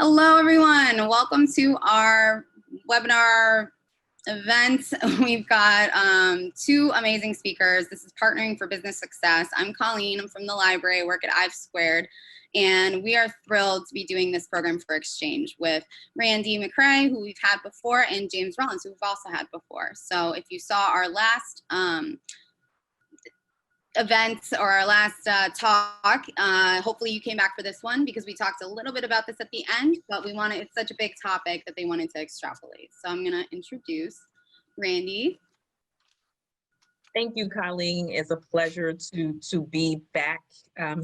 Hello, everyone. Welcome to our webinar event. We've got two amazing speakers. This is Partnering for Business Success. I'm Colleen. I'm from the library. I work at I've Squared. And we are thrilled to be doing this program for exchange with Randi McCray, who we've had before, and James Rawlins, who we've also had before. So if you saw our last event or our last talk, hopefully you came back for this one because we talked a little bit about this at the end, but it's such a big topic that they wanted to extrapolate. So I'm going to introduce Randi. Thank you, Colleen. It's a pleasure to be back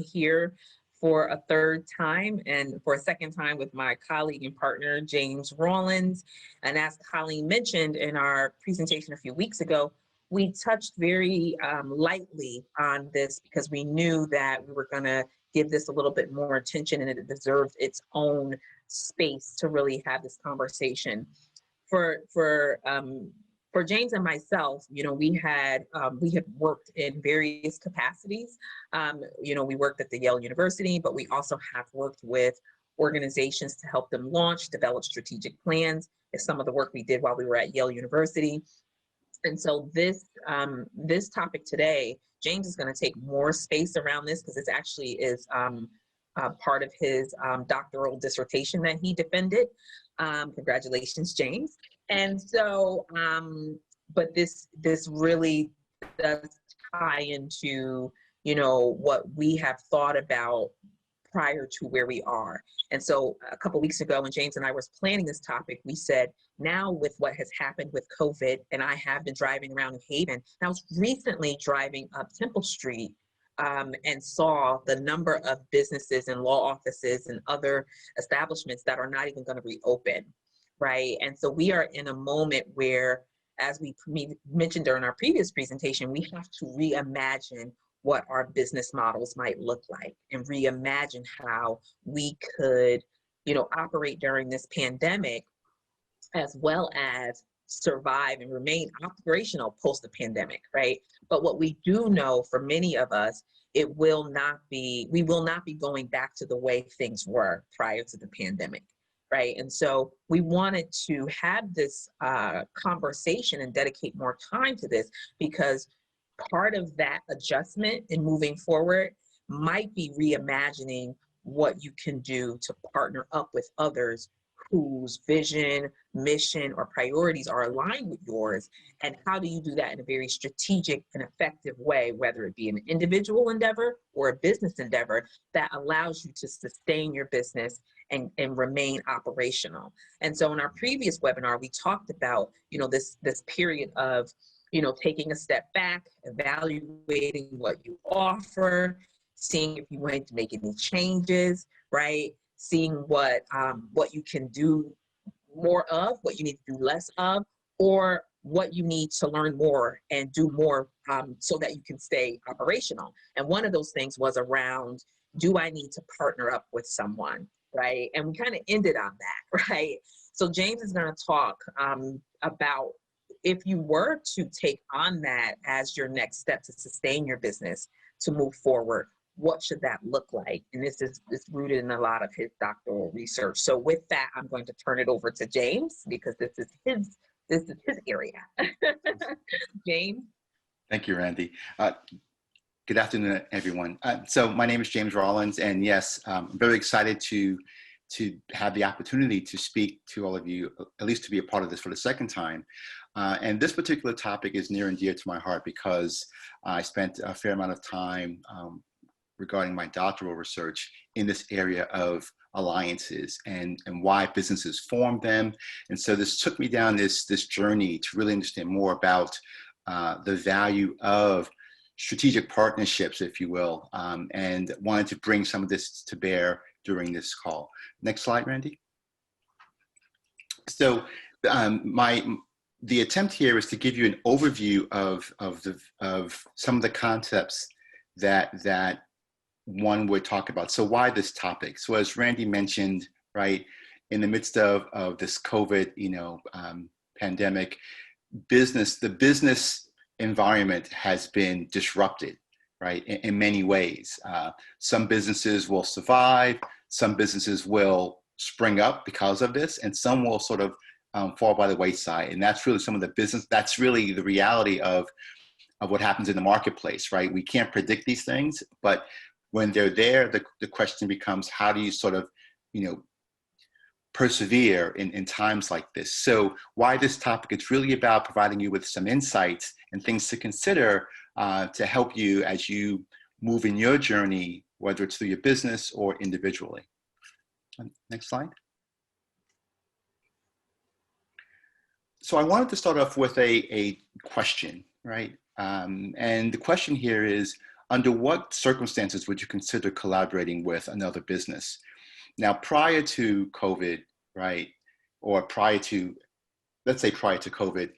here for a third time and for a second time with my colleague and partner, James Rawlins. And as Colleen mentioned in our presentation a few weeks ago, we touched very lightly on this because we knew that we were going to give this a little bit more attention and it deserved its own space to really have this conversation. For James and myself, we had worked in various capacities. We worked at the Yale University, but we also have worked with organizations to help them launch, develop strategic plans. It's some of the work we did while we were at Yale University. And so this topic today, James is going to take more space around this because it actually is part of his doctoral dissertation that he defended. Congratulations, James. And so, but this really does tie into, what we have thought about prior to where we are. And so a couple of weeks ago when James and I was planning this topic, we said, now with what has happened with COVID, and I have been driving around New Haven, and I was recently driving up Temple Street and saw the number of businesses and law offices and other establishments that are not even going to reopen, right? And so we are in a moment where, as we mentioned during our previous presentation, we have to reimagine what our business models might look like and reimagine how we could, operate during this pandemic as well as survive and remain operational post the pandemic, right? But what we do know for many of us, we will not be going back to the way things were prior to the pandemic, right? And so we wanted to have this conversation and dedicate more time to this because part of that adjustment and moving forward might be reimagining what you can do to partner up with others whose vision, mission, or priorities are aligned with yours, and how do you do that in a very strategic and effective way, whether it be an individual endeavor or a business endeavor that allows you to sustain your business and remain operational. And so in our previous webinar, we talked about, this period of, taking a step back, evaluating what you offer, seeing if you want to make any changes, right? Seeing what you can do more of, what you need to do less of, or what you need to learn more and do more so that you can stay operational. And one of those things was around, do I need to partner up with someone, right? And we kind of ended on that, right? So James is going to talk about if you were to take on that as your next step to sustain your business, to move forward, what should that look like? And this is rooted in a lot of his doctoral research. So with that, I'm going to turn it over to James because this is his area. James. Thank you, Randi. Good afternoon, everyone. So my name is James Rawlins, and yes, I'm very excited to have the opportunity to speak to all of you, at least to be a part of this for the second time. And this particular topic is near and dear to my heart because I spent a fair amount of time regarding my doctoral research in this area of alliances and why businesses form them. And so this took me down this journey to really understand more about the value of strategic partnerships, if you will, and wanted to bring some of this to bear during this call. Next slide, Randi. So the attempt here is to give you an overview of some of the concepts that one would talk about. So why this topic? So as Randi mentioned, right, in the midst of this COVID, pandemic, the business environment has been disrupted, right, in many ways. Some businesses will survive, some businesses will spring up because of this, and some will sort of fall by the wayside. And that's really some of the business, that's really the reality of what happens in the marketplace, right? We can't predict these things, but when they're there, the question becomes, how do you sort of, persevere in times like this? So why this topic? It's really about providing you with some insights and things to consider to help you as you move in your journey, whether it's through your business or individually. Next slide. So I wanted to start off with a question, right? And the question here is, under what circumstances would you consider collaborating with another business? Now, prior to COVID, right, or prior to, let's say prior to COVID,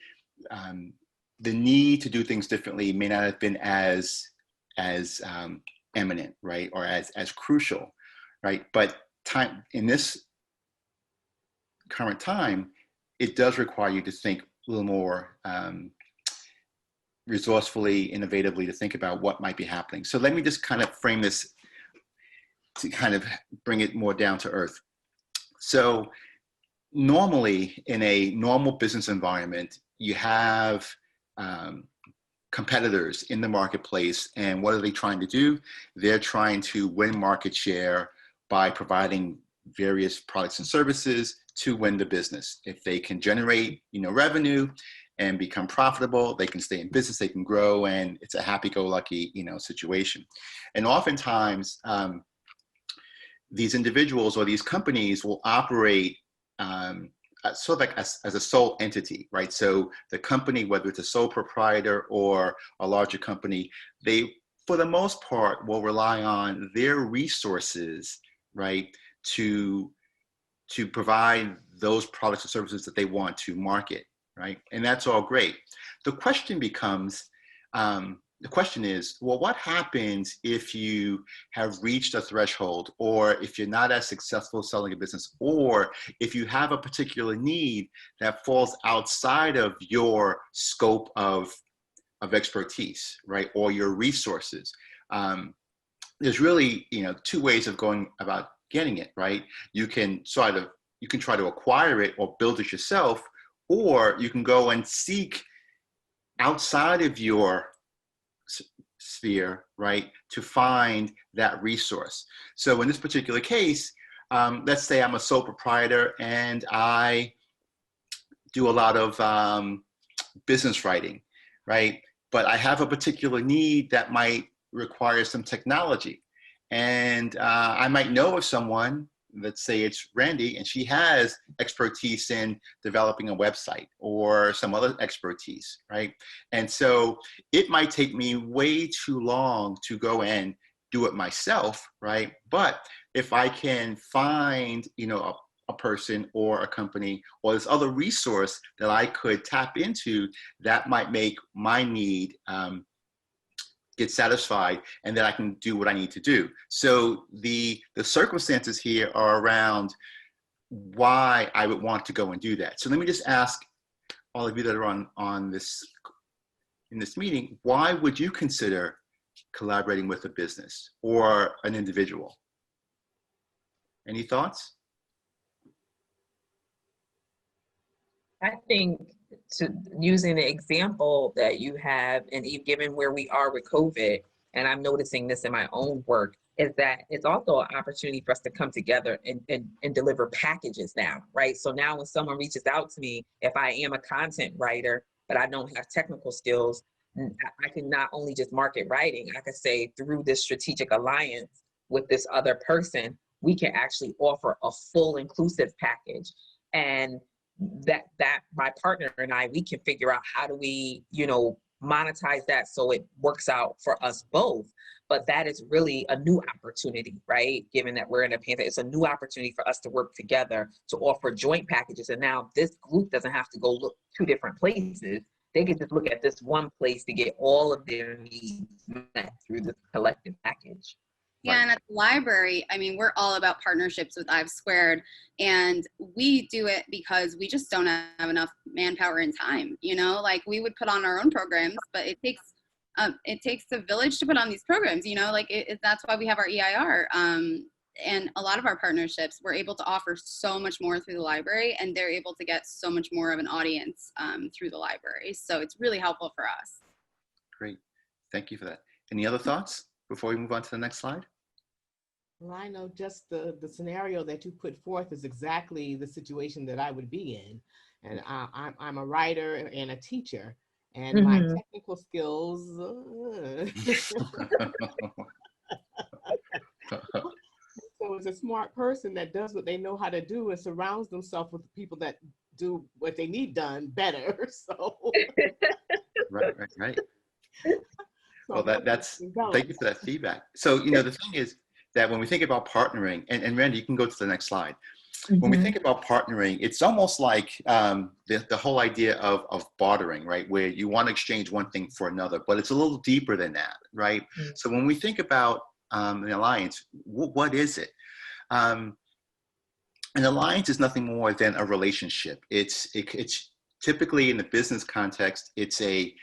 the need to do things differently may not have been as eminent, right, or as crucial, right? But time in this current time, it does require you to think a little more resourcefully, innovatively, to think about what might be happening. So let me just kind of frame this to kind of bring it more down to earth. So normally in a normal business environment, you have competitors in the marketplace, and what are they trying to do? They're trying to win market share by providing various products and services to win the business. If they can generate, revenue and become profitable, they can stay in business, they can grow, and it's a happy-go-lucky, situation. And oftentimes, these individuals or these companies will operate sort of like as a sole entity, right? So the company, whether it's a sole proprietor or a larger company, they, for the most part, will rely on their resources, right, to provide those products or services that they want to market, right? And that's all great. The question becomes, the question is, well, what happens if you have reached a threshold, or if you're not as successful selling a business, or if you have a particular need that falls outside of your scope of expertise, right, or your resources? There's really, two ways of going about getting it, right? You can try to acquire it or build it yourself, or you can go and seek outside of your sphere, right, to find that resource. So in this particular case, let's say I'm a sole proprietor and I do a lot of business writing, right? But I have a particular need that might require some technology. And I might know of someone, let's say it's Randi, and she has expertise in developing a website or some other expertise, right? And so it might take me way too long to go and do it myself, right? But if I can find, a person or a company or this other resource that I could tap into, that might make my need get satisfied, and then I can do what I need to do. So the circumstances here are around why I would want to go and do that. So let me just ask all of you that are on this, in this meeting, why would you consider collaborating with a business or an individual? Any thoughts? I think, using the example that you have, and given where we are with COVID, and I'm noticing this in my own work, is that it's also an opportunity for us to come together and deliver packages now, right? So now when someone reaches out to me, if I am a content writer, but I don't have technical skills, I can not only just market writing, I could say through this strategic alliance with this other person, we can actually offer a full inclusive package. And that my partner and I, we can figure out how do we, monetize that so it works out for us both. But that is really a new opportunity, right? Given that we're in a pandemic, it's a new opportunity for us to work together to offer joint packages. And now this group doesn't have to go look two different places. They can just look at this one place to get all of their needs met through this collective package. Yeah, and at the library, we're all about partnerships with I've Squared, and we do it because we just don't have enough manpower and time. Like we would put on our own programs, but it takes a village to put on these programs. That's why we have our EIR and a lot of our partnerships, we're able to offer so much more through the library, and they're able to get so much more of an audience through the library. So it's really helpful for us. Great. Thank you for that. Any other thoughts before we move on to the next slide? Well, I know just the scenario that you put forth is exactly the situation that I would be in. And I'm a writer and a teacher, and my technical skills. So as a smart person that does what they know how to do and surrounds themselves with people that do what they need done better. So Right. Well, thank you for that feedback. So, the thing is that when we think about partnering, and Randi, you can go to the next slide. When we think about partnering, it's almost like the whole idea of bartering, right? Where you want to exchange one thing for another, but it's a little deeper than that, right? So when we think about an alliance, what is it? An alliance is nothing more than a relationship. It's typically in the business context, it's a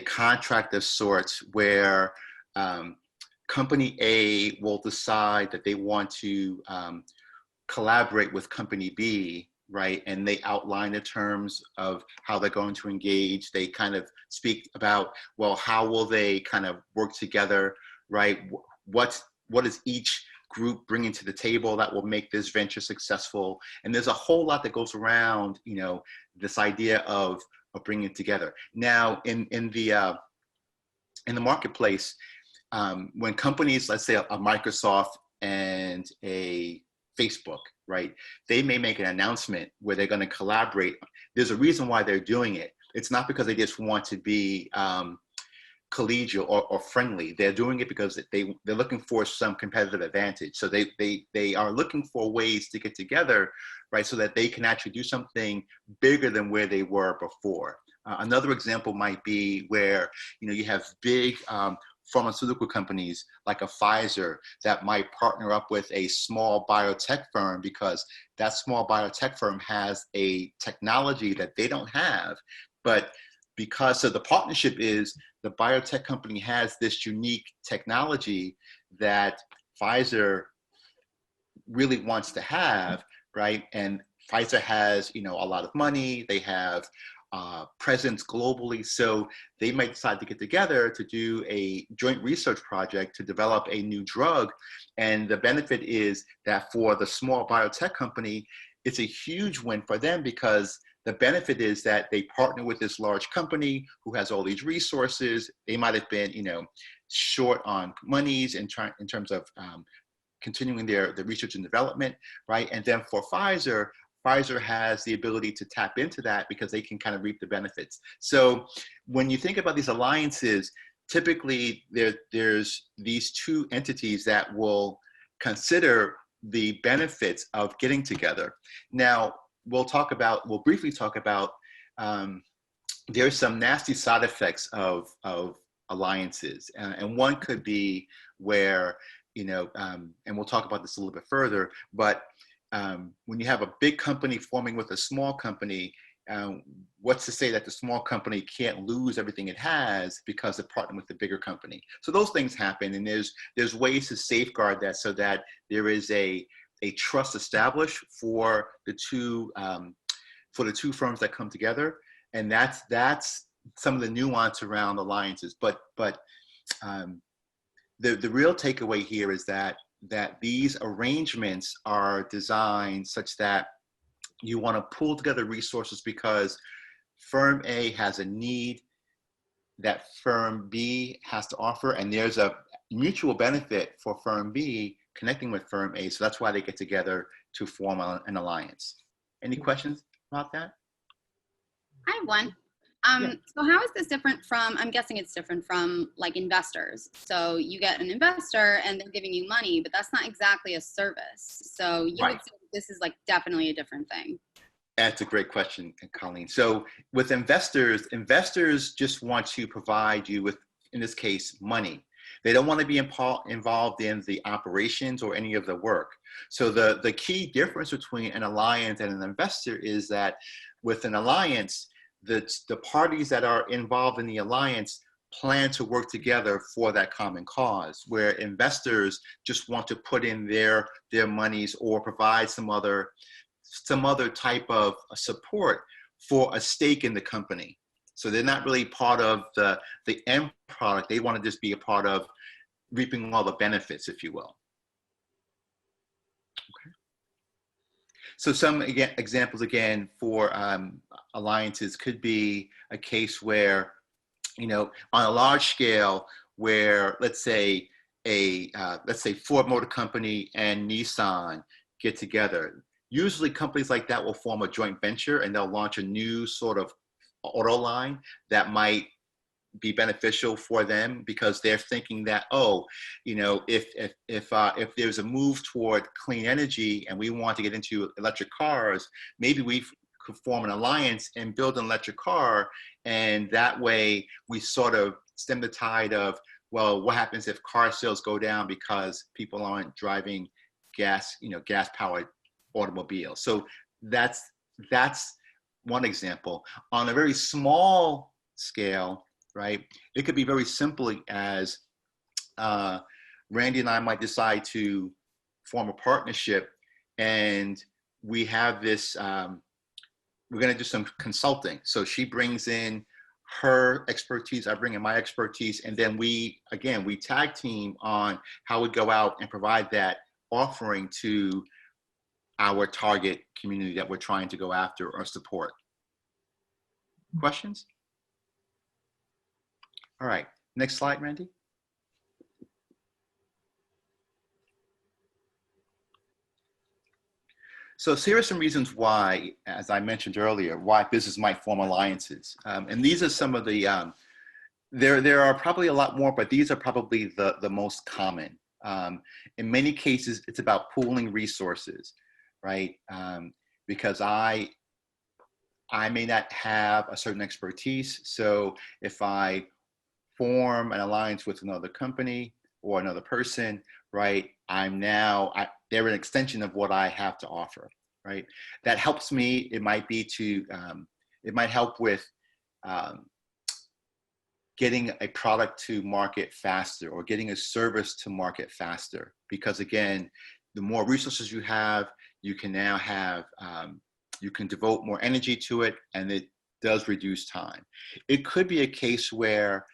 contract of sorts where company A will decide that they want to collaborate with company B, right? And they outline the terms of how they're going to engage. They kind of speak about, well, how will they kind of work together, right? What is each group bringing to the table that will make this venture successful? And there's a whole lot that goes around, this idea of bringing it together. Now, in the marketplace, when companies, let's say a Microsoft and a Facebook, right? They may make an announcement where they're going to collaborate. There's a reason why they're doing it. It's not because they just want to be collegial or friendly. They're doing it because they're looking for some competitive advantage. So they are looking for ways to get together, right? So that they can actually do something bigger than where they were before. Another example might be where, you have big pharmaceutical companies like a Pfizer that might partner up with a small biotech firm because that small biotech firm has a technology that they don't have. But because of the partnership is the biotech company has this unique technology that Pfizer really wants to have, right? And Pfizer has, a lot of money. They have presence globally. So they might decide to get together to do a joint research project to develop a new drug. And the benefit is that for the small biotech company, it's a huge win for them because the benefit is that they partner with this large company who has all these resources. They might have been, short on monies in terms of continuing their research and development, right? And then for Pfizer has the ability to tap into that because they can kind of reap the benefits. So when you think about these alliances, typically there's these two entities that will consider the benefits of getting together. Now, we'll briefly talk about there's some nasty side effects of alliances. And one could be where, and we'll talk about this a little bit further, but when you have a big company forming with a small company, what's to say that the small company can't lose everything it has because it partnered with the bigger company? So those things happen, and there's ways to safeguard that so that there is a trust established for the two firms that come together, and that's some of the nuance around alliances. But the real takeaway here is that these arrangements are designed such that you want to pull together resources because firm A has a need that firm B has to offer, and there's a mutual benefit for firm B connecting with firm A. So that's why they get together to form an alliance. Any questions about that? I have one. So how is this different from, I'm guessing it's different from like investors. So you get an investor and they're giving you money, but that's not exactly a service. So you would say this is like definitely a different thing. That's a great question, Colleen. So with investors just want to provide you with, in this case, money. They don't want to be involved in the operations or any of the work. So the key difference between an alliance and an investor is that with an alliance, the parties that are involved in the alliance plan to work together for that common cause, where investors just want to put in their monies or provide some other type of support for a stake in the company. So they're not really part of the end product. They want to just be a part of reaping all the benefits, if you will. Okay. So some examples again for alliances could be a case where, on a large scale, where let's say Ford Motor Company and Nissan get together. Usually companies like that will form a joint venture and they'll launch a new sort of auto line that might be beneficial for them, because they're thinking that, if there's a move toward clean energy and we want to get into electric cars, maybe we could form an alliance and build an electric car, and that way we sort of stem the tide of, well, what happens if car sales go down because people aren't driving gas powered automobiles. So that's one example. On a very small scale, right, it could be very simply as Randi and I might decide to form a partnership, and we have this, we're going to do some consulting. So she brings in her expertise, I bring in my expertise, and then we tag team on how we go out and provide that offering to our target community that we're trying to go after or support. Questions? All right, next slide, Randi. So here are some reasons why, as I mentioned earlier, why business might form alliances. And these are some of the, there are probably a lot more, but these are probably the most common. In many cases, it's about pooling resources, right? Because I may not have a certain expertise. So if I form an alliance with another company or another person, right, they're an extension of what I have to offer, right? That helps me. It might be it might help with getting a product to market faster or getting a service to market faster. Because again, the more resources you have, you can now have, you can devote more energy to it, and it does reduce time. It could be a case where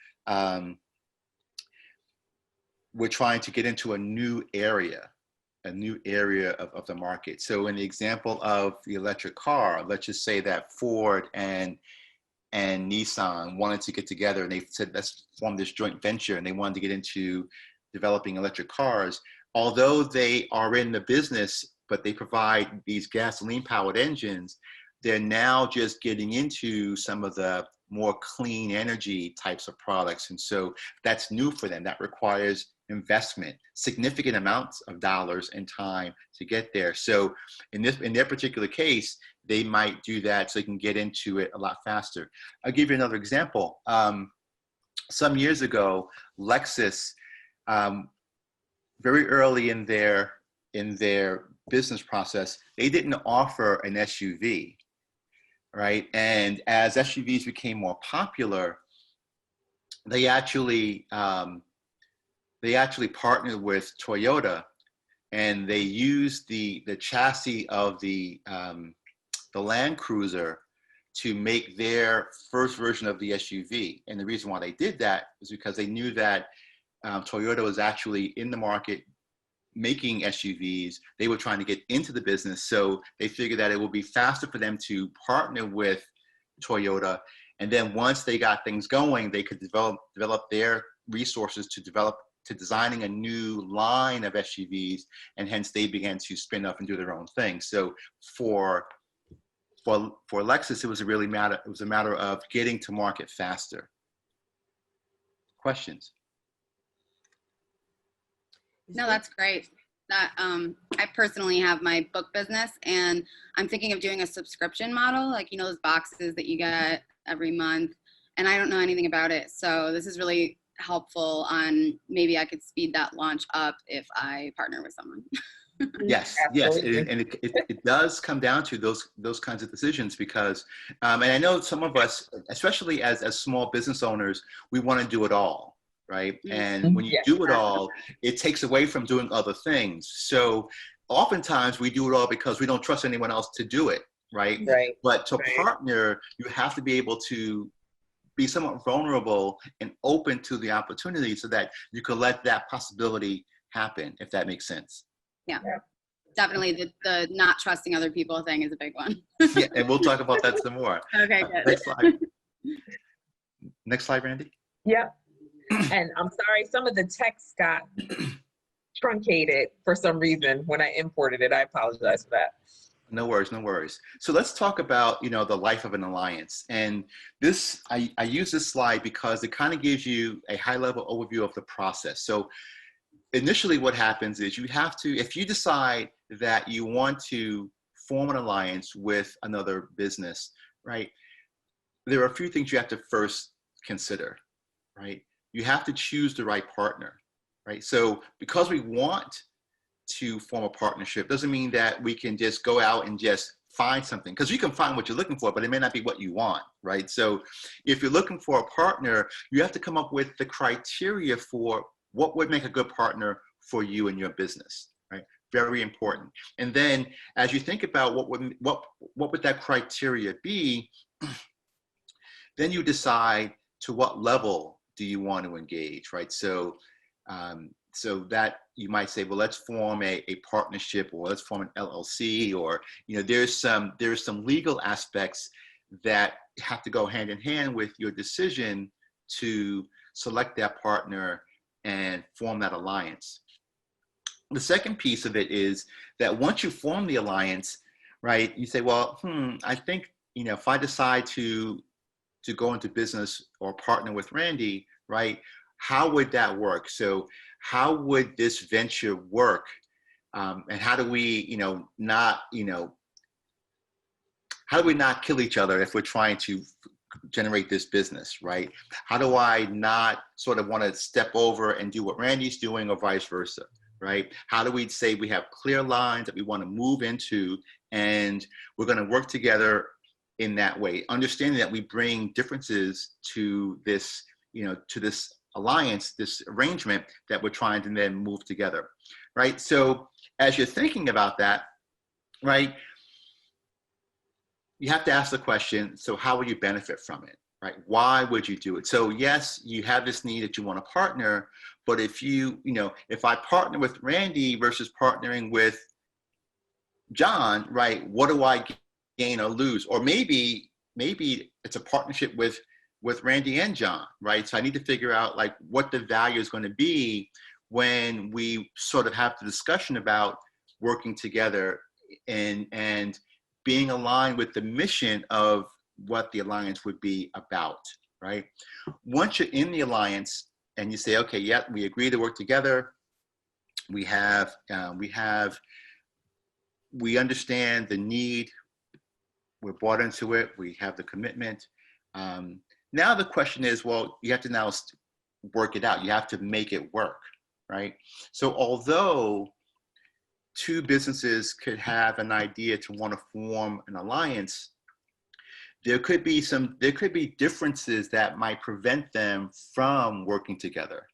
we're trying to get into a new area of the market. So in the example of the electric car, let's just say that Ford and Nissan wanted to get together, and they said, let's form this joint venture, and they wanted to get into developing electric cars. Although they are in the business, but they provide these gasoline powered engines, they're now just getting into some of the more clean energy types of products. And so that's new for them. That requires investment, significant amounts of dollars and time to get there. So in their particular case, they might do that so they can get into it a lot faster. I'll give you another example. Some years ago, Lexus, very early in their business process, they didn't offer an SUV, right? And as SUVs became more popular, they actually partnered with Toyota, and they used the chassis of the Land Cruiser to make their first version of the SUV. And the reason why they did that was because they knew that Toyota was actually in the market making SUVs. They were trying to get into the business, so they figured that it would be faster for them to partner with Toyota. And then once they got things going, they could develop their resources to designing a new line of SUVs, and hence they began to spin off and do their own thing. So for Lexus, it was a matter of getting to market faster. Questions? No, that's great. That I personally have my book business, and I'm thinking of doing a subscription model, like, you know, those boxes that you get every month, and I don't know anything about it. So this is really helpful on maybe I could speed that launch up if I partner with someone. Yes, yes, and it does come down to those kinds of decisions because, and I know some of us, especially as small business owners, we want to do it all, right? And when you do it all, it takes away from doing other things. So oftentimes we do it all because we don't trust anyone else to do it, right? Right. But to partner, you have to be able to be somewhat vulnerable and open to the opportunity so that you can let that possibility happen, if that makes sense. Yeah. Definitely the not trusting other people thing is a big one. Yeah, and we'll talk about that some more. Okay, good. Next slide. Next slide, Randy. Yep. And I'm sorry, some of the text got truncated for some reason when I imported it. I apologize for that. No worries, no worries. So let's talk about, the life of an alliance. And this, I use this slide because it kind of gives you a high-level overview of the process. So initially what happens is you have to, if you decide that you want to form an alliance with another business, right? There are a few things you have to first consider, right? You have to choose the right partner, right? So because we want to form a partnership doesn't mean that we can just go out and just find something, because you can find what you're looking for, but it may not be what you want, right? So if you're looking for a partner, you have to come up with the criteria for what would make a good partner for you and your business, right? Very important. And then as you think about what would that criteria be, then you decide to what level do you want to engage, right? So so that you might say, well, let's form a partnership, or let's form an LLC, or there's some legal aspects that have to go hand in hand with your decision to select that partner and form that alliance. The second piece of it is that once you form the alliance, right, you say, well, I think if I decide to go into business or partner with Randy, right, how would that work? So how would this venture work? And how do we, how do we not kill each other if we're trying to generate this business, right? How do I not sort of want to step over and do what Randy's doing, or vice versa, right? How do we say we have clear lines that we want to move into, and we're going to work together in that way, understanding that we bring differences to this, to this alliance, this arrangement that we're trying to then move together, right? So as you're thinking about that, right, you have to ask the question, so how will you benefit from it, right? Why would you do it? So yes, you have this need that you want to partner, but if if I partner with Randy versus partnering with John, right, what do I gain or lose? Or maybe it's a partnership with Randy and John, right? So I need to figure out like what the value is going to be when we sort of have the discussion about working together and being aligned with the mission of what the alliance would be about, right? Once you're in the alliance and you say, okay, yeah, we agree to work together. We understand the need. We're bought into it. We have the commitment. Now the question is, well, you have to now work it out. You have to make it work, right? So although two businesses could have an idea to want to form an alliance, there could be differences that might prevent them from working together,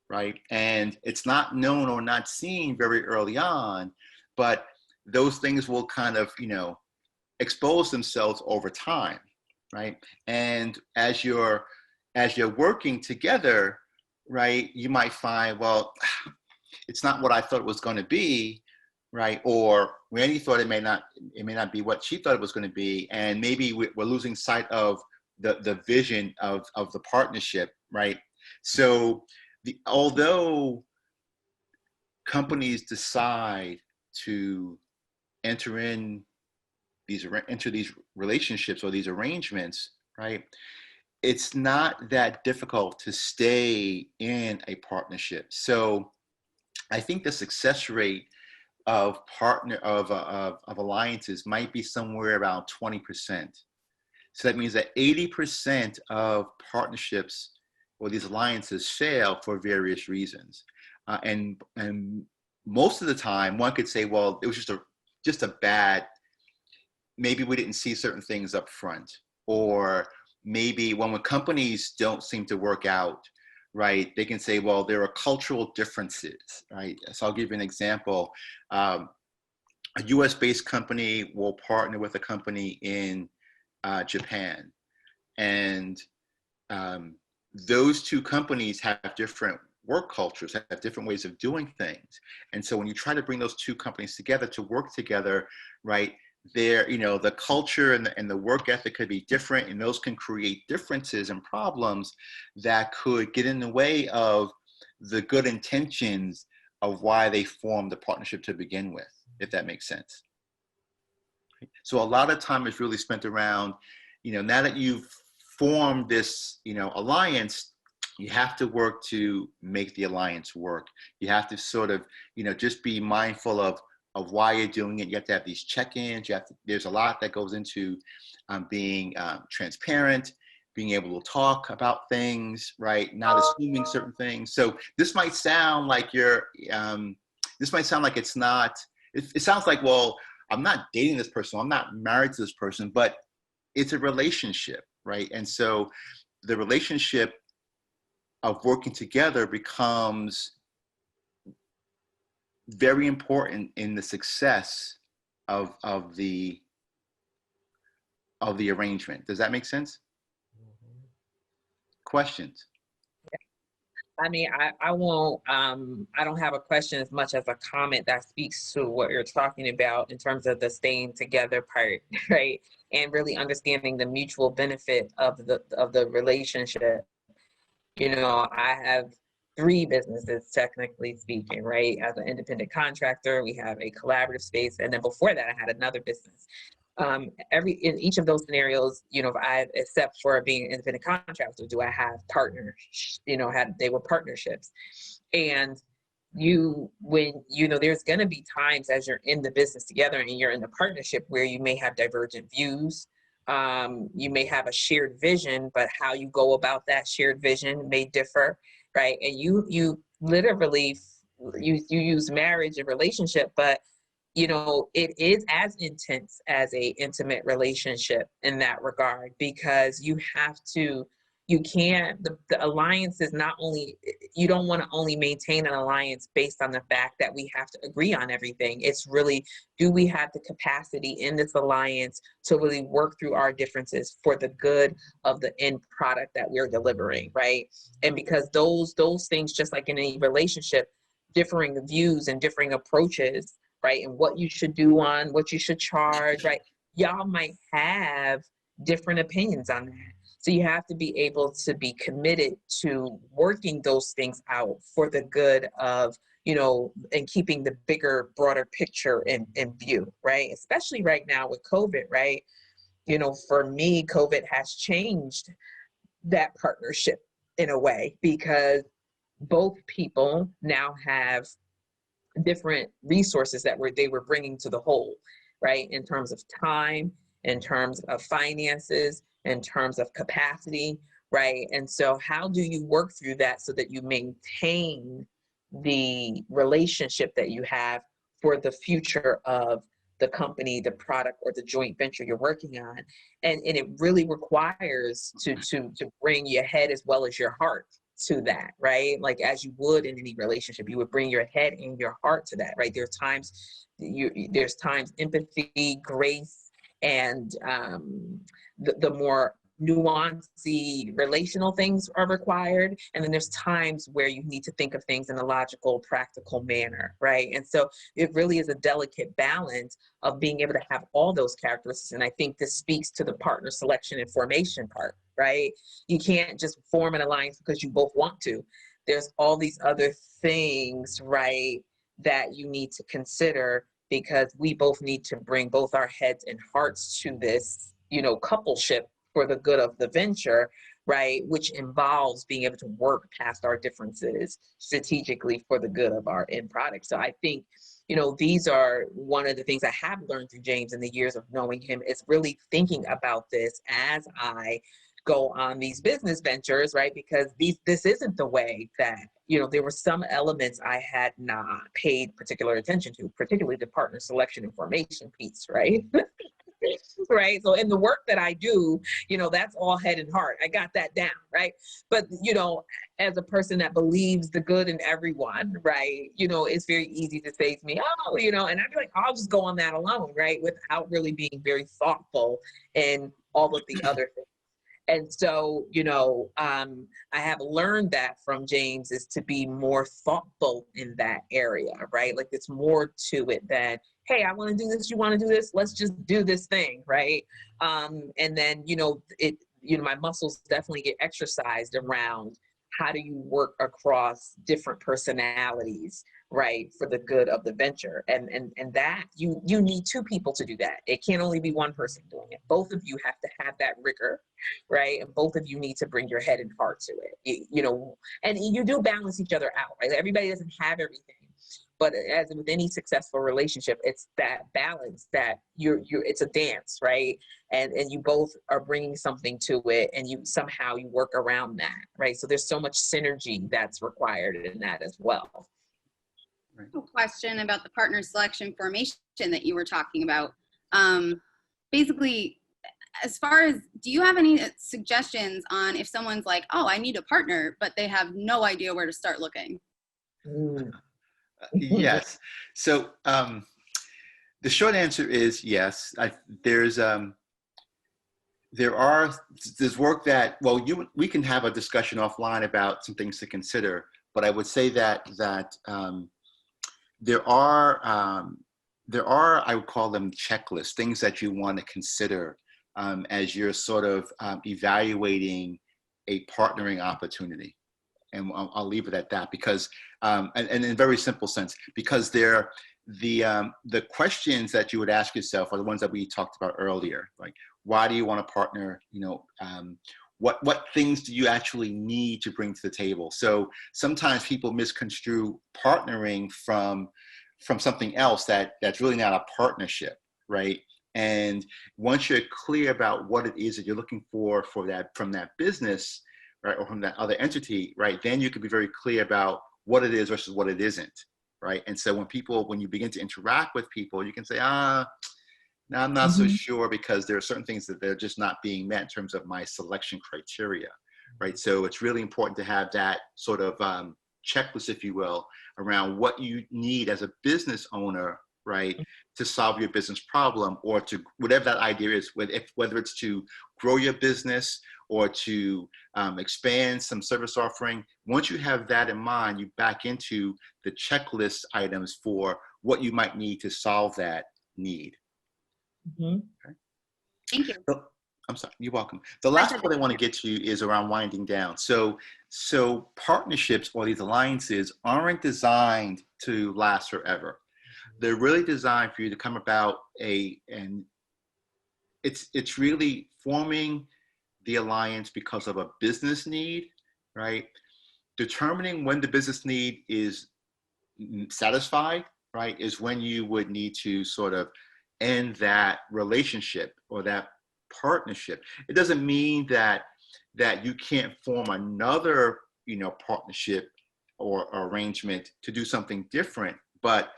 right? And it's not known or not seen very early on, but those things will kind of, expose themselves over time, right? And as you're working together, right, you might find, well, it's not what I thought it was going to be, right? Or Randy thought it may not be what she thought it was going to be, and maybe we're losing sight of the vision of the partnership, right? So although companies decide to enter these relationships or these arrangements, right, it's not that difficult to stay in a partnership. So I think the success rate of alliances might be somewhere around 20%. So that means that 80% of partnerships or these alliances fail for various reasons. And most of the time one could say, well, it was just a bad, maybe we didn't see certain things up front, or maybe when companies don't seem to work out, right, they can say, well, there are cultural differences, right? So I'll give you an example. A US-based company will partner with a company in Japan, and those two companies have different work cultures, have different ways of doing things. And so when you try to bring those two companies together to work together, right, there, you know, the culture and the work ethic could be different, and those can create differences and problems that could get in the way of the good intentions of why they formed the partnership to begin with, if that makes sense. So a lot of time is really spent around, you know, now that you've formed this, you know, alliance, you have to work to make the alliance work. You have to sort of, you know, just be mindful of why you're doing it. You have to have these check-ins. There's a lot that goes into being transparent, being able to talk about things, right? Not assuming certain things. So this might sound like it's not, it sounds like, well, I'm not dating this person, I'm not married to this person, but it's a relationship, right? And so the relationship of working together becomes very important in the success of the arrangement. Does that make sense? Mm-hmm. Questions? I mean, I won't, I don't have a question as much as a comment that speaks to what you're talking about in terms of the staying together part, right? And really understanding the mutual benefit of the relationship. You know, I have 3 businesses, technically speaking, right? As an independent contractor, we have a collaborative space. And then before that, I had another business. In each of those scenarios, you know, except for being an independent contractor, do I have partners, you know, they were partnerships. And when, you know, there's going to be times as you're in the business together and you're in the partnership where you may have divergent views. You may have a shared vision, but how you go about that shared vision may differ, right? And you literally, you use marriage and relationship, but you know, it is as intense as a intimate relationship in that regard, because you can't, the alliance is not only, you don't want to only maintain an alliance based on the fact that we have to agree on everything. It's really, do we have the capacity in this alliance to really work through our differences for the good of the end product that we're delivering, right? And because those things, just like in any relationship, differing views and differing approaches, right? And what you should do on, what you should charge, right? Y'all might have different opinions on that. So you have to be able to be committed to working those things out for the good of, you know, and keeping the bigger, broader picture in view, right? Especially right now with COVID, right? You know, for me, COVID has changed that partnership in a way, because both people now have different resources that they were bringing to the whole, right? In terms of time, in terms of finances, in terms of capacity, right? And so how do you work through that so that you maintain the relationship that you have for the future of the company, the product, or the joint venture you're working on? And it really requires to bring your head as well as your heart to that, right? Like as you would in any relationship, you would bring your head and your heart to that, right? There's times empathy, grace, and the more nuanced relational things are required. And then there's times where you need to think of things in a logical, practical manner, right? And so it really is a delicate balance of being able to have all those characteristics. And I think this speaks to the partner selection and formation part, right? You can't just form an alliance because you both want to. There's all these other things, right, that you need to consider, because we both need to bring both our heads and hearts to this, you know, coupleship for the good of the venture, right? Which involves being able to work past our differences strategically for the good of our end product. So I think, you know, these are one of the things I have learned through James in the years of knowing him, is really thinking about this as I go on these business ventures, right? Because this isn't the way that, you know, there were some elements I had not paid particular attention to, particularly the partner selection and formation piece, right? Right. So in the work that I do, you know, that's all head and heart. I got that down. Right. But, you know, as a person that believes the good in everyone, right, you know, it's very easy to say to me, oh, you know, and I'd be like, I'll just go on that alone, right, without really being very thoughtful in all of the other things. And so, you know, I have learned that from James, is to be more thoughtful in that area, right? Like, it's more to it than, hey, I want to do this, you want to do this, let's just do this thing, right? And then, you know, my muscles definitely get exercised around how do you work across different personalities, right, for the good of the venture. And that you need two people to do that. It can't only be one person doing it. Both of you have to have that rigor, right? And both of you need to bring your head and heart to it. You know, and you do balance each other out, right? Everybody doesn't have everything. But as with any successful relationship, it's that balance that it's a dance, right? And you both are bringing something to it, and you work around that, right? So there's so much synergy that's required in that as well. Right. A question about the partner selection formation that you were talking about. Basically, as far as, do you have any suggestions on if someone's like, oh, I need a partner, but they have no idea where to start looking? Yes. So the short answer is yes. There's work that, well, we can have a discussion offline about some things to consider, but I would say that there are, I would call them checklists, things that you want to consider as you're sort of evaluating a partnering opportunity. And I'll leave it at that, because, and in a very simple sense, because the questions that you would ask yourself are the ones that we talked about earlier. Like, why do you want to partner? You know, what things do you actually need to bring to the table? So sometimes people misconstrue partnering from something else that's really not a partnership, right? And once you're clear about what it is that you're looking for that, from that business, right, or from that other entity, right, then you can be very clear about what it is versus what it isn't, right? And so when you begin to interact with people, you can say, no, I'm not so sure, because there are certain things that they're just not being met in terms of my selection criteria, right? So it's really important to have that sort of checklist, if you will, around what you need as a business owner, right, to solve your business problem, or to whatever that idea is, whether it's to grow your business or to expand some service offering. Once you have that in mind, you back into the checklist items for what you might need to solve that need. Okay. Thank you. So, I'm sorry, you're welcome. The last point I want to get to is around winding down. So partnerships, or these alliances, aren't designed to last forever. They're really designed for you to come about and it's really forming the alliance because of a business need, right? Determining when the business need is satisfied, right, is when you would need to sort of end that relationship or that partnership. It doesn't mean that you can't form another, partnership or arrangement to do something different, but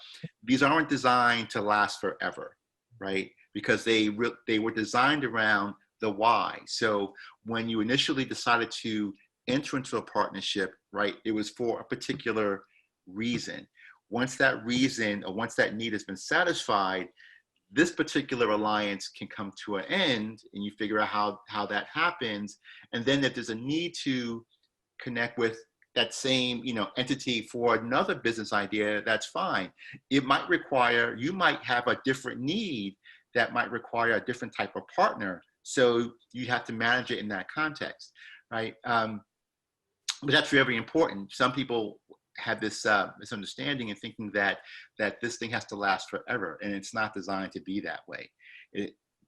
these aren't designed to last forever, right? Because they were designed around the why. So when you initially decided to enter into a partnership, right, it was for a particular reason. Once that reason, or once that need has been satisfied, this particular alliance can come to an end, and you figure out how that happens. And then if there's a need to connect with that same, entity for another business idea, that's fine. You might have a different need that might require a different type of partner. So you have to manage it in that context, right? But that's very important. Some people have this misunderstanding and thinking that this thing has to last forever, and it's not designed to be that way.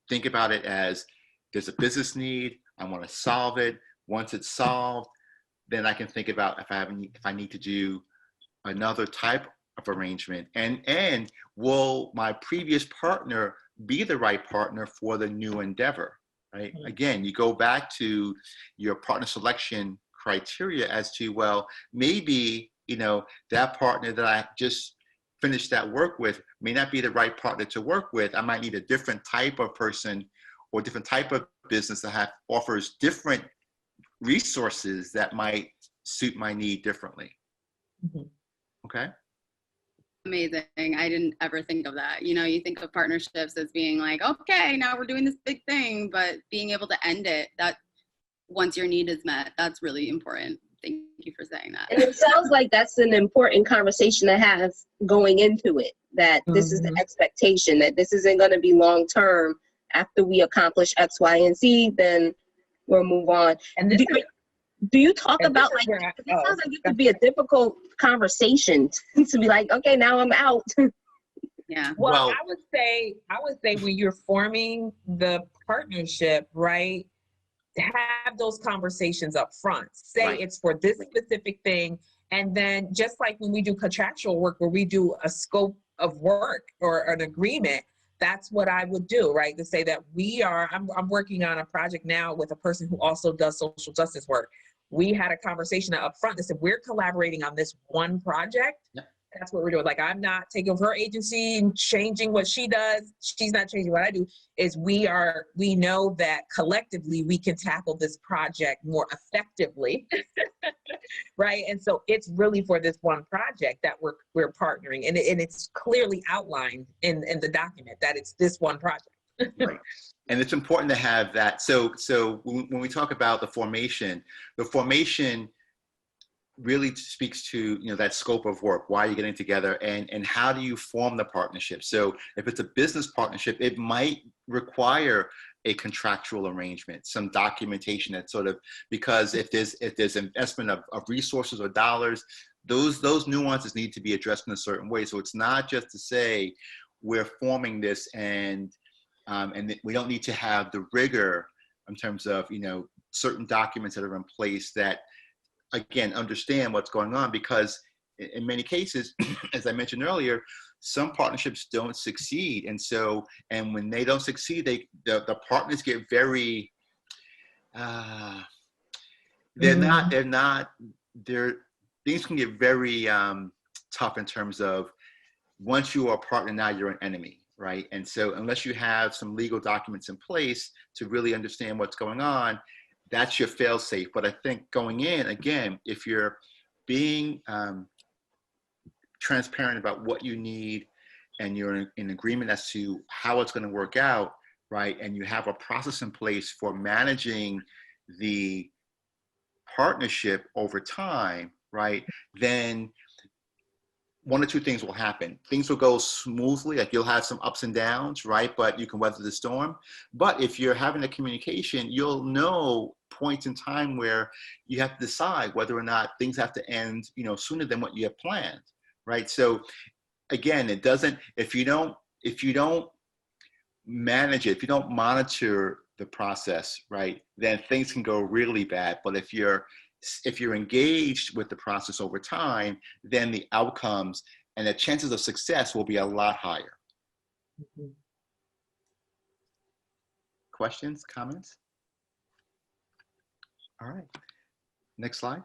Think about it as, there's a business need, I want to solve it. Once it's solved, then I can think about if I need to do another type of arrangement, and will my previous partner be the right partner for the new endeavor, right? Again, you go back to your partner selection criteria as to, well, maybe, that partner that I just finished that work with may not be the right partner to work with. I might need a different type of person or different type of business that offers different resources that might suit my need differently. Okay. Amazing. I didn't ever think of that. You think of partnerships as being like, okay, now we're doing this big thing, but being able to end it, that once your need is met, that's really important. Thank you for saying that. And it sounds like that's an important conversation to have going into it, that this is the expectation, that this isn't going to be long term. After we accomplish X, Y, and Z, then we'll move on. And do you talk about, like, it sounds like it could be a difficult conversation to be like, okay, now I'm out. Yeah. Well, I would say when you're forming the partnership, right, have those conversations up front. Say it's for this specific thing. And then just like when we do contractual work, where we do a scope of work or an agreement, that's what I would do, right? To say that I'm working on a project now with a person who also does social justice work. We had a conversation up front that said, we're collaborating on this one project. Yep. That's what we're doing. Like, I'm not taking over her agency and changing what she does. She's not changing what I do. We know that collectively we can tackle this project more effectively, right? And so it's really for this one project that we're partnering, and it's clearly outlined in the document that it's this one project. Right. And it's important to have that. So when we talk about the formation really speaks to, that scope of work. Why are you getting together, and how do you form the partnership? So if it's a business partnership, it might require a contractual arrangement, some documentation that sort of, because if there's investment of resources or dollars, those nuances need to be addressed in a certain way. So it's not just to say we're forming this and we don't need to have the rigor in terms of, certain documents that are in place that, again, understand what's going on, because in many cases, as I mentioned earlier, some partnerships don't succeed. And when they don't succeed, the partners get very, things can get very tough in terms of, once you are a partner, now you're an enemy, right? And so unless you have some legal documents in place to really understand what's going on, that's your fail safe. But I think going in, again, if you're being transparent about what you need, and you're in agreement as to how it's going to work out, right? And you have a process in place for managing the partnership over time, right? Then one or two things will happen. Things will go smoothly, like you'll have some ups and downs, right? But you can weather the storm. But if you're having a communication, you'll know points in time where you have to decide whether or not things have to end, sooner than what you have planned, right? So again, it doesn't, if you don't manage it, if you don't monitor the process, right, then things can go really bad. But if you're engaged with the process over time, then the outcomes and the chances of success will be a lot higher. Mm-hmm. Questions, comments? All right, next slide.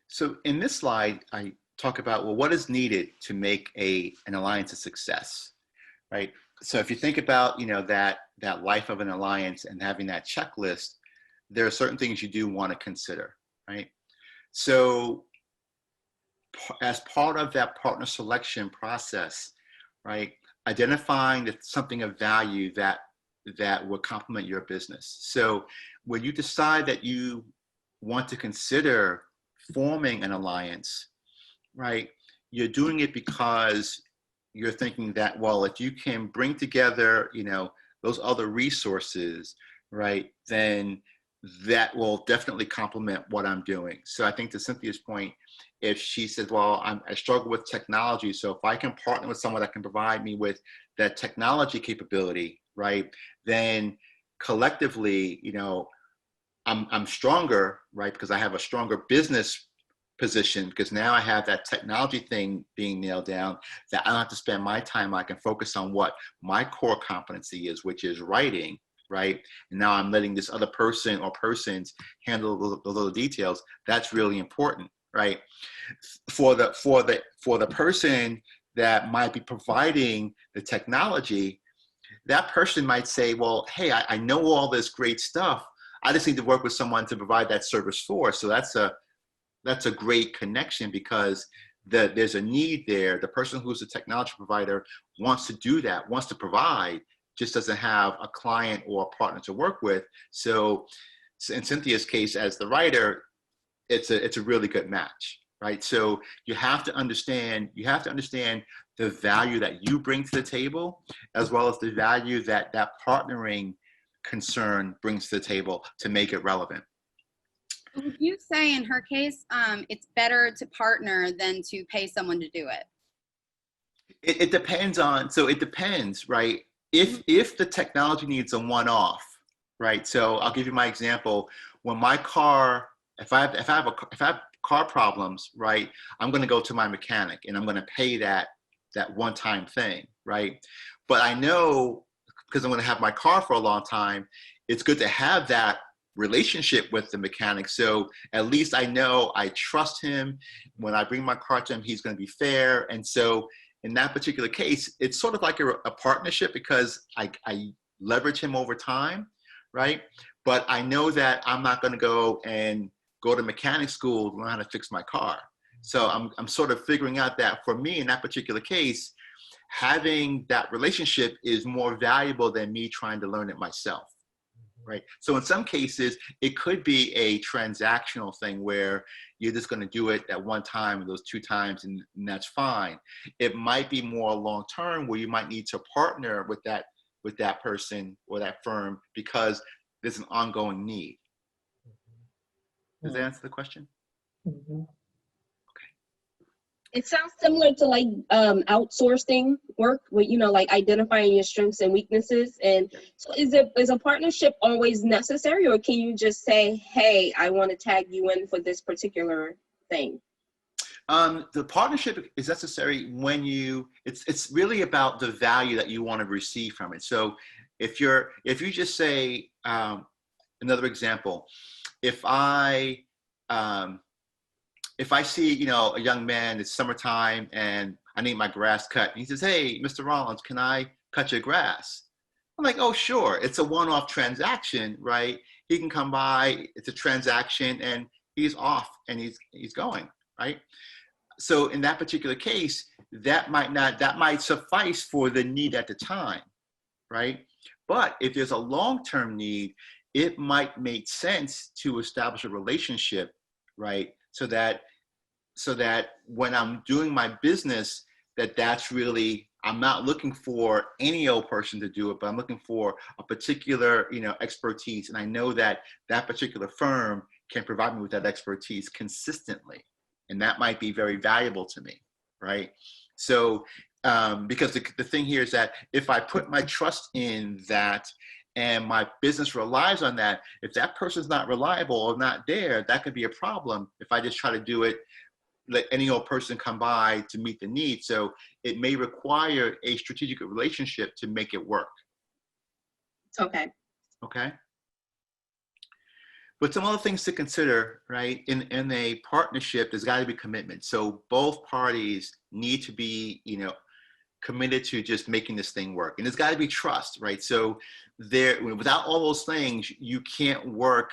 So in this slide, I talk about, well, what is needed to make an alliance a success, right? So if you think about, that life of an alliance and having that checklist, there are certain things you do want to consider, right? So as part of that partner selection process, right, identifying something of value that will complement your business. So when you decide that you want to consider forming an alliance, right, you're doing it because you're thinking that, well, if you can bring together, those other resources, right, then that will definitely complement what I'm doing. So I think to Cynthia's point, if she says, well, I struggle with technology, so if I can partner with someone that can provide me with that technology capability, right, then collectively, I'm stronger, right, because I have a stronger business position, because now I have that technology thing being nailed down, that I don't have to spend my time. I can focus on what my core competency is, which is writing, right? And now I'm letting this other person or persons handle the little details. That's really important, right? For the person that might be providing the technology, that person might say, well, hey, I know all this great stuff. I just need to work with someone to provide that service for. So that's a great connection, because there's a need there. The person who's a technology provider wants to do that, wants to provide, just doesn't have a client or a partner to work with. So in Cynthia's case, as the writer, it's a really good match, right? So you have to understand the value that you bring to the table, as well as the value that that partnering concern brings to the table to make it relevant. Would you say in her case, it's better to partner than to pay someone to do it? It depends on, so it depends, right? If the technology needs a one-off, right? So I'll give you my example. When my car, if I have car problems, right, I'm going to go to my mechanic and I'm going to pay that one-time thing, right? But I know, because I'm going to have my car for a long time, it's good to have that relationship with the mechanic. So at least I know I trust him. When I bring my car to him, he's going to be fair. And so in that particular case, it's sort of like a partnership, because I leverage him over time, right? But I know that I'm not going to go to mechanic school to learn how to fix my car. So I'm sort of figuring out that for me in that particular case, having that relationship is more valuable than me trying to learn it myself, right? So in some cases, it could be a transactional thing where you're just going to do it at one time, or those 2 times, and that's fine. It might be more long-term, where you might need to partner with that person or that firm, because there's an ongoing need. Does that answer the question? Mm-hmm. It sounds similar to like outsourcing work, with, you know, like identifying your strengths and weaknesses. And so is a partnership always necessary, or can you just say, hey, I want to tag you in for this particular thing? The partnership is necessary when it's really about the value that you want to receive from it. So if you just say, another example, if I see, you know, a young man, it's summertime and I need my grass cut, and he says, hey, Mr. Rawlins, can I cut your grass? I'm like, oh, sure. It's a one-off transaction, right? He can come by, it's a transaction, and he's off and he's going, right? So in that particular case, that might suffice for the need at the time, right? But if there's a long-term need, it might make sense to establish a relationship, right? So that when I'm doing my business, that's really, I'm not looking for any old person to do it, but I'm looking for a particular, you know, expertise. And I know that that particular firm can provide me with that expertise consistently. And that might be very valuable to me, right? So, because the thing here is that if I put my trust in that and my business relies on that, if that person's not reliable or not there, that could be a problem if I just try to do it, let any old person come by to meet the need. So it may require a strategic relationship to make it work. Okay. Okay. But some other things to consider, right? In a partnership, there's got to be commitment. So both parties need to be, you know, committed to just making this thing work. And there's got to be trust, right? So without all those things, you can't work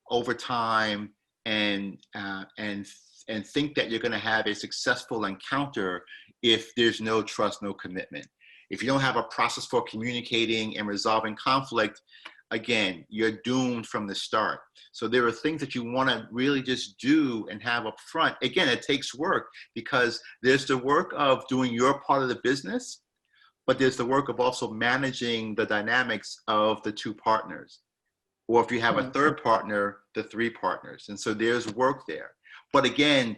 over time and think that you're going to have a successful encounter if there's no trust, no commitment. If you don't have a process for communicating and resolving conflict, again, you're doomed from the start. So there are things that you want to really just do and have up front. Again, it takes work, because there's the work of doing your part of the business, but there's the work of also managing the dynamics of the 2 partners. Or if you have a 3rd partner, the 3 partners. And so there's work there. But again,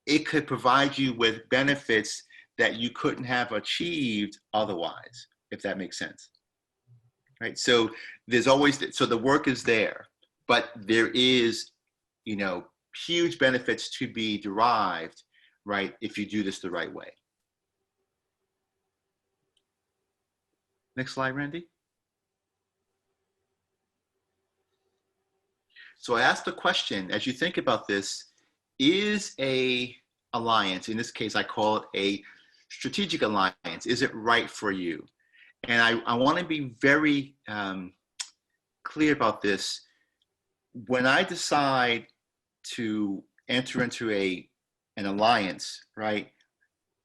it could provide you with benefits that you couldn't have achieved otherwise, if that makes sense. Right? So there's always, so the work is there, but there is, you know, huge benefits to be derived, right, if you do this the right way. Next slide, Randy. So I asked the question, as you think about this, is a alliance, in this case, I call it a strategic alliance, is it right for you? And I want to be very clear about this. When I decide to enter into an alliance, right,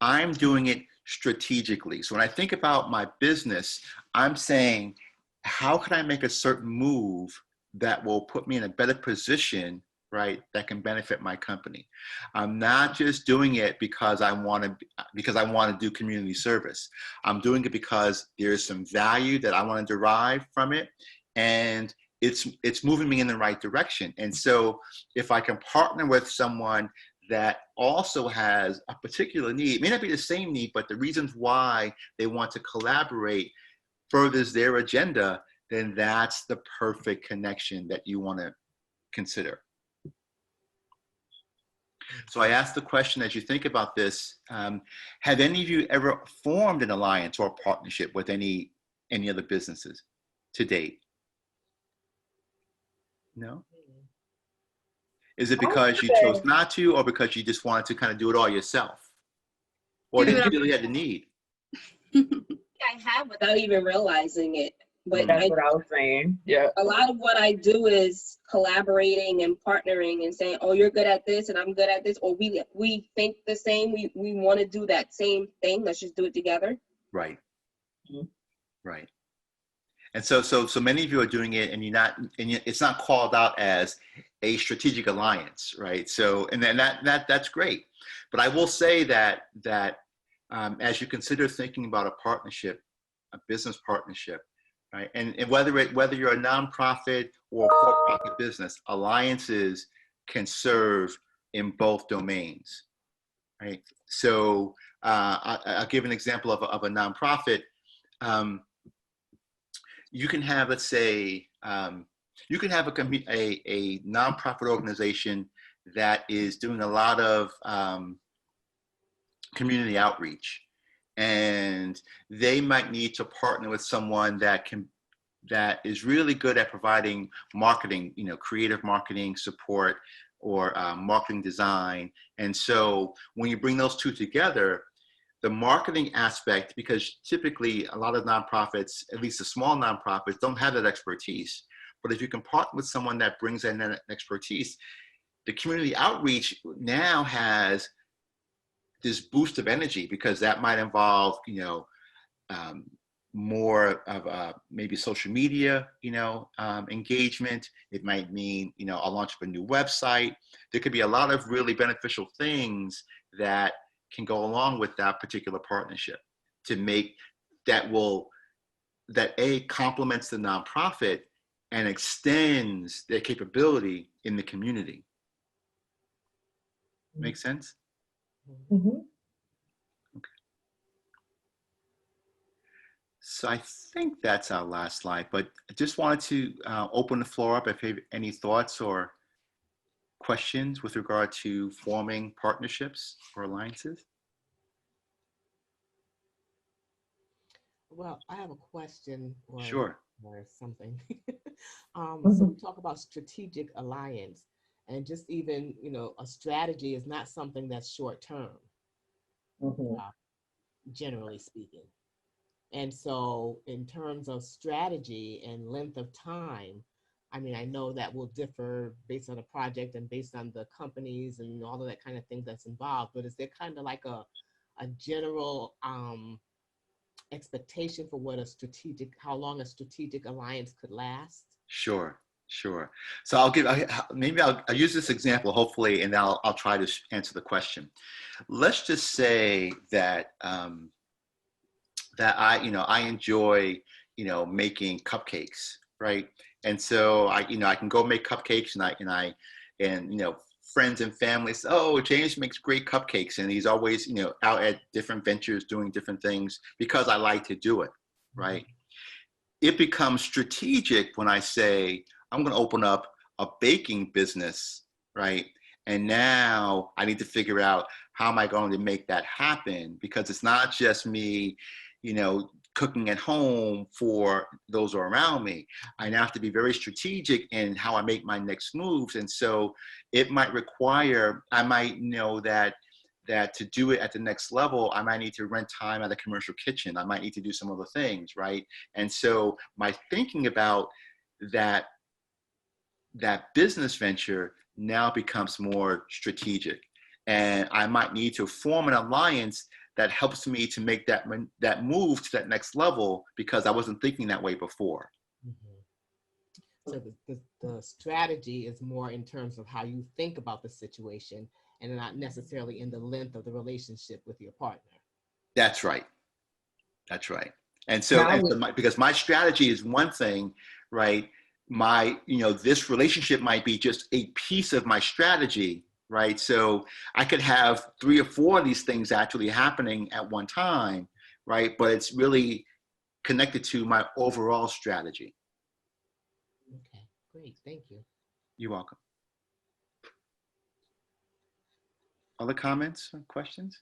I'm doing it strategically. So when I think about my business, I'm saying, how can I make a certain move that will put me in a better position, right, that can benefit my company? I'm not just doing it because I want to do community service. I'm doing it because there's some value that I want to derive from it, and it's moving me in the right direction. And so if I can partner with someone that also has a particular need, it may not be the same need, but the reasons why they want to collaborate furthers their agenda, then that's the perfect connection that you want to consider. So I asked the question, as you think about this, have any of you ever formed an alliance or a partnership with any other businesses to date? No? Is it because you chose not to, or because you just wanted to kind of do it all yourself? Or did you really have the need? I have without even realizing it. But That's what I was saying. Yeah. a lot of what I do is collaborating and partnering and saying, oh, you're good at this and I'm good at this, or we think the same, we want to do that same thing, let's just do it together. Right. Mm-hmm. Right. And so many of you are doing it, and it's not called out as a strategic alliance, right? So, and then that's great. But I will say that as you consider thinking about a partnership, a business partnership, right? And whether you're a nonprofit or a for-profit business, alliances can serve in both domains, right? So I'll give an example of a nonprofit. You can have, let's say, you can have a nonprofit organization that is doing a lot of community outreach, and they might need to partner with someone that is really good at providing marketing, creative marketing support or marketing design. And so when you bring those two together, the marketing aspect, because typically a lot of nonprofits, at least the small nonprofits, don't have that expertise. But if you can partner with someone that brings in that expertise, the community outreach now has this boost of energy, because that might involve, more of maybe social media, engagement. It might mean, a launch of a new website. There could be a lot of really beneficial things that can go along with that particular partnership to make that complements the nonprofit and extends their capability in the community. Make sense? Mm-hmm. Okay. So I think that's our last slide, but I just wanted to open the floor up if you have any thoughts or questions with regard to forming partnerships or alliances. Well, I have a question or something. So we talk about strategic alliance, and just even, a strategy is not something that's short term, generally speaking. And so in terms of strategy and length of time, I mean, I know that will differ based on the project and based on the companies and all of that kind of thing that's involved, but is there kind of like a general expectation for how long a strategic alliance could last? Sure. So I'll use this example, hopefully, and I'll try to answer the question. Let's just say that that I enjoy making cupcakes, right? And so I can go make cupcakes, and friends and family say, oh, James makes great cupcakes, and he's always out at different ventures doing different things because I like to do it, right? It becomes strategic when I say I'm going to open up a baking business, right? And now I need to figure out how am I going to make that happen? Because it's not just me, cooking at home for those who are around me. I now have to be very strategic in how I make my next moves. And so it might require, I might know that to do it at the next level, I might need to rent time at a commercial kitchen. I might need to do some other things, right? And so my thinking about that business venture now becomes more strategic. And I might need to form an alliance that helps me to make that move to that next level, because I wasn't thinking that way before. Mm-hmm. So the strategy is more in terms of how you think about the situation, and not necessarily in the length of the relationship with your partner. That's right. That's right. And so, because my strategy is one thing, right? This relationship might be just a piece of my strategy, right? So I could have 3 or 4 of these things actually happening at one time, right? But it's really connected to my overall strategy. Okay, great. Thank you. You're welcome. Other comments or questions?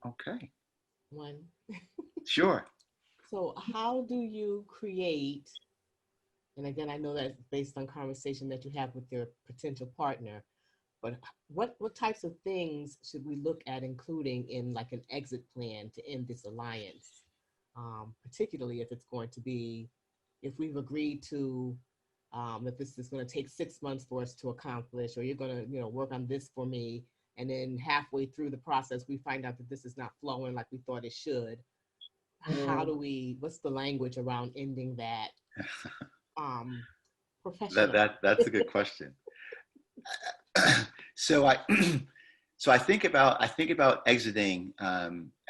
Okay. One. Sure. So how do you create, and again, I know that's based on conversation that you have with your potential partner, but what types of things should we look at including in like an exit plan to end this alliance? Particularly if it's going to be, if we've agreed to that this is going to take 6 months for us to accomplish, or you're going to, work on this for me, and then halfway through the process, we find out that this is not flowing like we thought it should. How do we, what's the language around ending that professionally? That's a good question. So I think about exiting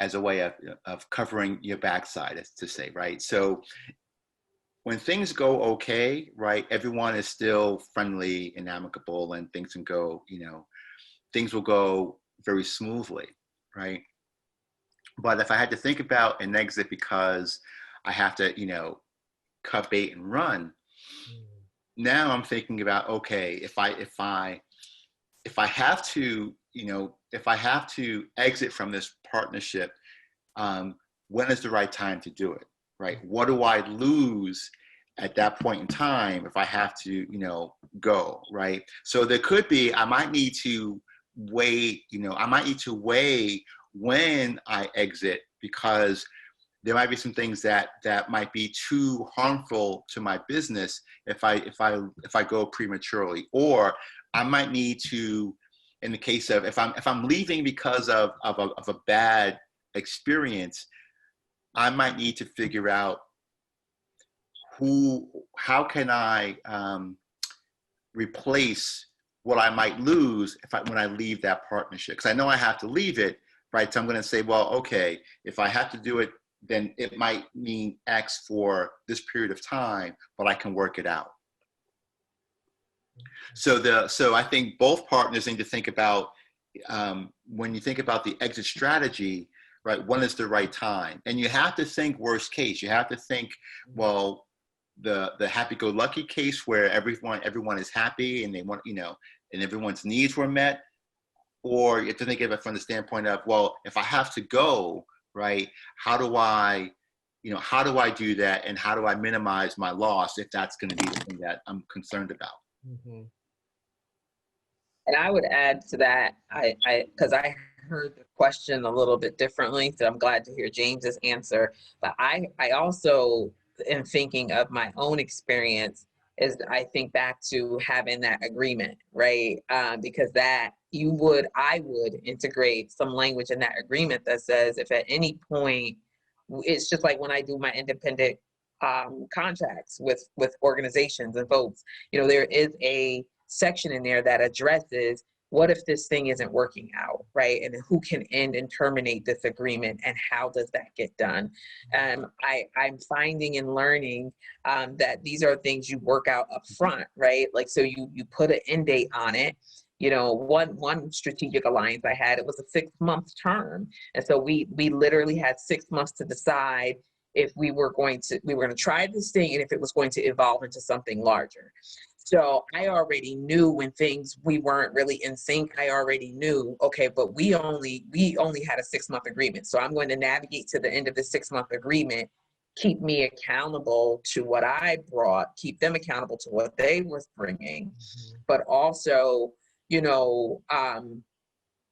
as a way of covering your backside, as to say, right? So when things go okay, right, everyone is still friendly and amicable, and things can go, things will go very smoothly, right? But if I had to think about an exit because I have to, cut bait and run, now I'm thinking about, okay, if I have to, if I have to exit from this partnership, when is the right time to do it, right? What do I lose at that point in time if I have to, go, right? So there could be, I might need to weigh when I exit, because there might be some things that might be too harmful to my business if I go prematurely, or I might need to, in the case of if I'm leaving because of a bad experience, I might need to figure out how can I replace what I might lose when I leave that partnership, because I know I have to leave it, right? So I'm going to say, well, okay, if I have to do it, then it might mean X for this period of time, but I can work it out. So I think both partners need to think about, when you think about the exit strategy, right, when is the right time? And you have to think worst case. You have to think, well, the happy-go-lucky case where everyone is happy and they want, and everyone's needs were met. Or you have to think of it from the standpoint of, well, if I have to go, right, how do I do that, and how do I minimize my loss if that's going to be the thing that I'm concerned about? Mm-hmm. And I would add to that, because I heard the question a little bit differently, so I'm glad to hear James's answer. But I also am thinking of my own experience as I think back to having that agreement, right? Because I would integrate some language in that agreement that says, if at any point, it's just like when I do my independent contracts with organizations and folks, there is a section in there that addresses what if this thing isn't working out, right? And who can end and terminate this agreement, and how does that get done? I'm finding and learning that these are things you work out up front, right? Like, so you put an end date on it. One strategic alliance I had, it was a 6-month term. And so we literally had 6 months to decide, if we were going to try this thing and if it was going to evolve into something larger. So I already knew when we weren't really in sync. I already knew, okay, but we only had a 6-month agreement. So I'm going to navigate to the end of the 6-month agreement, keep me accountable to what I brought, keep them accountable to what they was bringing, but also,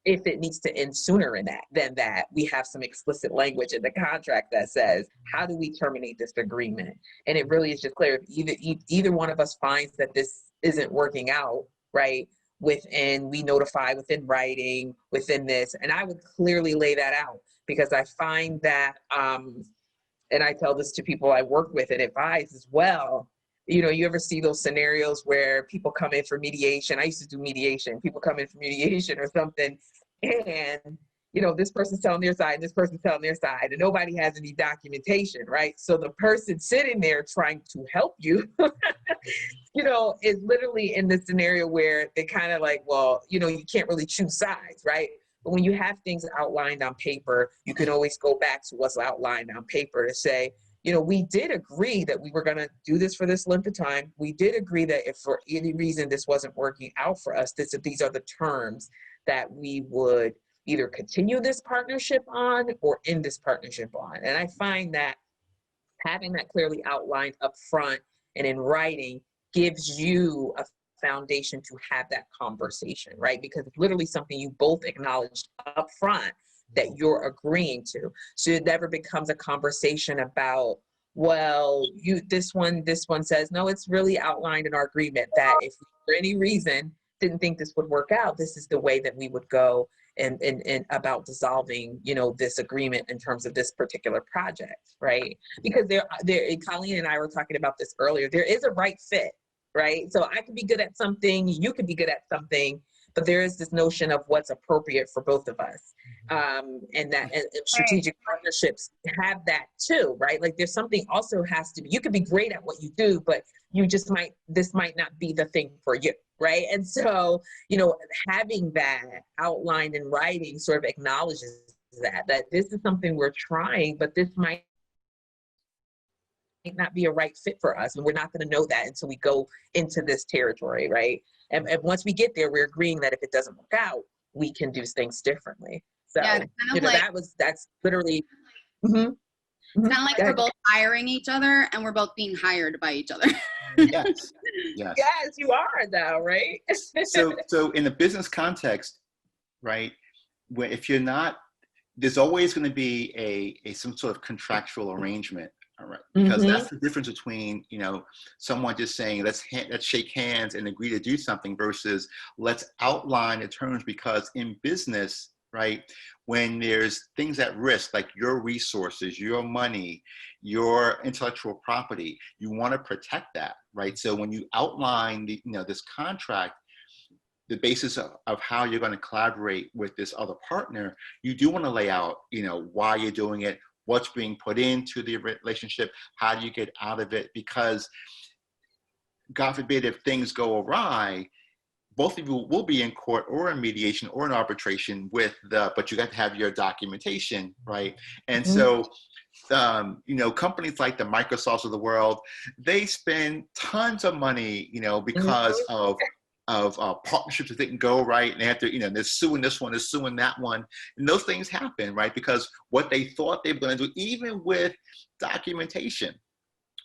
if it needs to end sooner than that, we have some explicit language in the contract that says, how do we terminate this agreement? And it really is just clear. If either one of us finds that this isn't working out, right, we notify within writing, within this, and I would clearly lay that out, because I find that, and I tell this to people I work with and advise as well, you ever see those scenarios where people come in for mediation? I used to do mediation. People come in for mediation or something, and this person's telling their side, and this person's telling their side, and nobody has any documentation, right? So the person sitting there trying to help you, is literally in the scenario where they kind of like, well, you can't really choose sides, right? But when you have things outlined on paper, you can always go back to what's outlined on paper to say, we did agree that we were going to do this for this length of time. We did agree that if for any reason this wasn't working out for us, these are the terms that we would either continue this partnership on or end this partnership on. And I find that having that clearly outlined up front and in writing gives you a foundation to have that conversation, right? Because it's literally something you both acknowledged up front that you're agreeing to. So it never becomes a conversation about, well, this one says, no, it's really outlined in our agreement that if we, for any reason, didn't think this would work out, this is the way that we would go and about dissolving, this agreement in terms of this particular project, right? Because Colleen and I were talking about this earlier, there is a right fit, right? So I could be good at something, you could be good at something, but there is this notion of what's appropriate for both of us. And strategic partnerships have that too, right? Like there's something also has to be, you could be great at what you do, but this might not be the thing for you, right? And so, having that outlined in writing sort of acknowledges that this is something we're trying, but this might not be a right fit for us. And we're not going to know that until we go into this territory, right? And once we get there, we're agreeing that if it doesn't work out, we can do things differently. So, yeah, that's literally, it's kind of like we're both hiring each other and we're both being hired by each other. Yes. Yes, you are though, right? So in the business context, right, where if you're not, there's always going to be some sort of contractual arrangement. All right, because that's the difference between, someone just saying, let's shake hands and agree to do something versus let's outline the terms, because in business, right, when there's things at risk, like your resources, your money, your intellectual property, you want to protect that, right? So when you outline this contract, the basis of how you're going to collaborate with this other partner, you do want to lay out, why you're doing it, what's being put into the relationship, how do you get out of it? Because God forbid, if things go awry, both of you will be in court or in mediation or in arbitration but you got to have your documentation, right? And so, companies like the Microsofts of the world, they spend tons of money, because of partnerships that didn't go right, and they have to, they're suing this one, they're suing that one, and those things happen, right? Because what they thought they were going to do, even with documentation,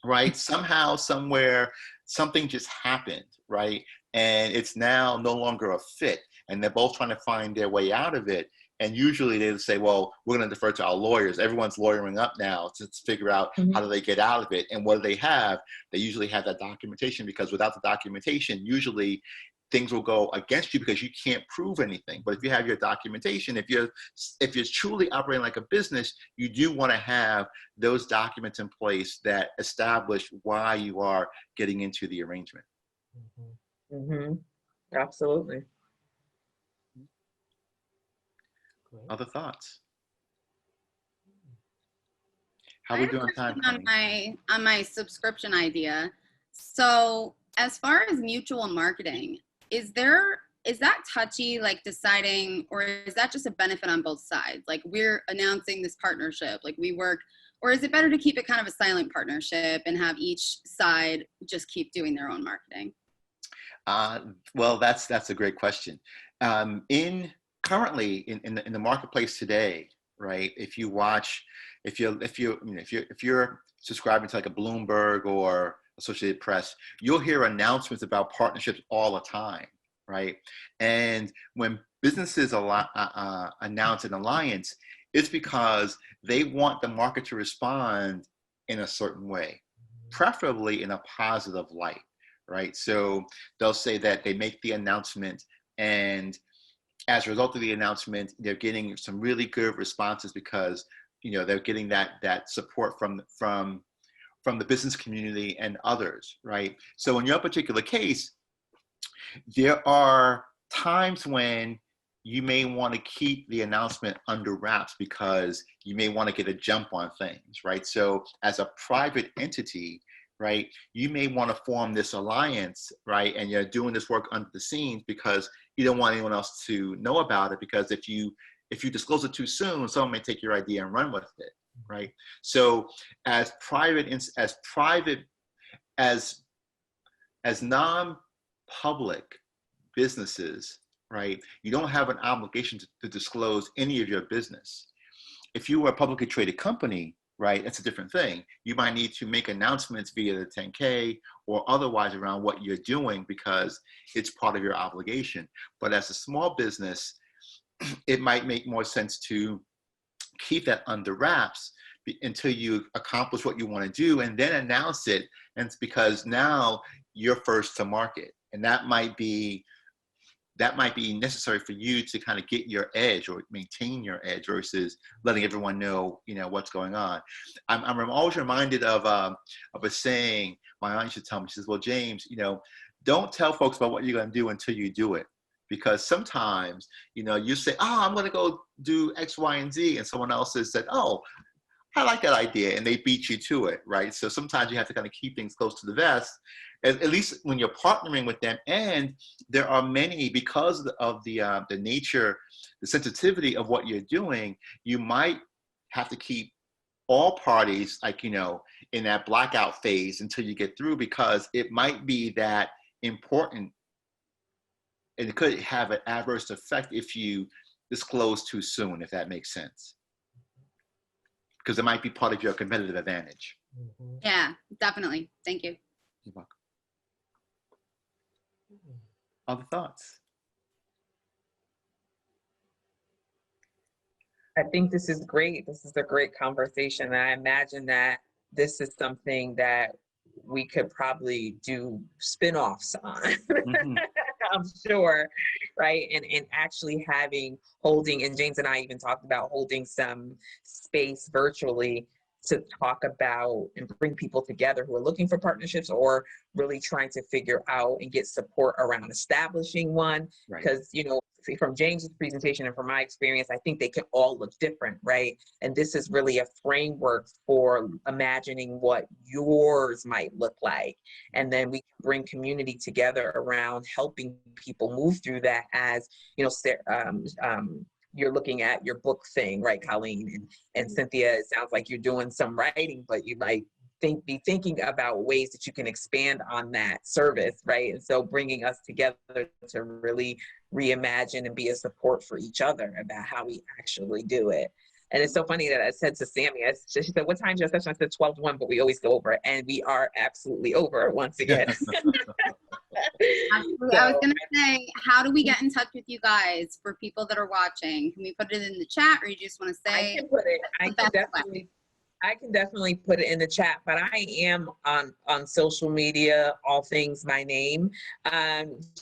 right? Somehow, somewhere, something just happened, right? And it's now no longer a fit, and they're both trying to find their way out of it. And usually they'll say, well, we're going to defer to our lawyers. Everyone's lawyering up now to figure out how do they get out of it. And what do they have? They usually have that documentation, because without the documentation, usually things will go against you because you can't prove anything. But if you have your documentation, if you're truly operating like a business, you do want to have those documents in place that establish why you are getting into the arrangement. Absolutely. Other thoughts? How are we doing on time? On my subscription idea. So as far as mutual marketing, is that touchy, like deciding, or is that just a benefit on both sides? Like, we're announcing this partnership, like we work Or is it better to keep it kind of a silent partnership and have each side just keep doing their own marketing? Well, that's a great question. Currently in the marketplace today, right? If you're subscribing to like a Bloomberg or Associated Press, you'll hear announcements about partnerships all the time, right? And when businesses announce an alliance, it's because they want the market to respond in a certain way, preferably in a positive light, right? So they'll say that they make the announcement, and as a result of the announcement, they're getting some really good responses because, you know, they're getting that support from the business community and others, right? So in your particular case, there are times when you may want to keep the announcement under wraps because you may want to get a jump on things, right? So as a private entity, right, you may want to form this alliance, right? And you're doing this work under the scenes because you don't want anyone else to know about it, because if you disclose it too soon, someone may take your idea and run with it, right? So as non-public businesses, right, you don't have an obligation to disclose any of your business. If you were a publicly traded company, right, that's a different thing. You might need to make announcements via the 10K or otherwise around what you're doing because it's part of your obligation. But as a small business, it might make more sense to keep that under wraps until you accomplish what you want to do and then announce it. And it's because now you're first to market. And that might be necessary for you to kind of get your edge or maintain your edge versus letting everyone know, you know, what's going on. I'm always reminded of a saying my aunt used to tell me. She says, well, James, you know, don't tell folks about what you're going to do until you do it. Because sometimes, you know, you say, oh, I'm going to go do X, Y, and Z. And someone else has said, oh, I like that idea. And they beat you to it, right? So sometimes you have to kind of keep things close to the vest, at least when you're partnering with them. And there are many, because of the nature, the sensitivity of what you're doing, you might have to keep all parties, like, you know, in that blackout phase until you get through, because it might be that important. And it could have an adverse effect if you disclose too soon, if that makes sense. Because it might be part of your competitive advantage. Mm-hmm. Yeah, definitely. Thank you. You're welcome. Other thoughts? I think this is great. This is a great conversation. And I imagine that this is something that we could probably do spin-offs on. Mm-hmm. I'm sure, right? And actually holding, and James and I even talked about holding some space virtually to talk about and bring people together who are looking for partnerships or really trying to figure out and get support around establishing one. Because, you know, from James's presentation and from my experience, I think they can all look different, right? And this is really a framework for imagining what yours might look like. And then we can bring community together around helping people move through that as, you know, you're looking at your book thing, right, Colleen? And Cynthia, it sounds like you're doing some writing, but you might be thinking about ways that you can expand on that service, right? And so bringing us together to really reimagine and be a support for each other about how we actually do it. And it's so funny that I said to Sammy, she said, what time's your session? I said 12 to 1, but we always go over it. And we are absolutely over once again. Absolutely. I was going to say, how do we get in touch with you guys for people that are watching? Can we put it in the chat, or you just want to say? I can definitely put it in the chat, but I am on social media, all things my name.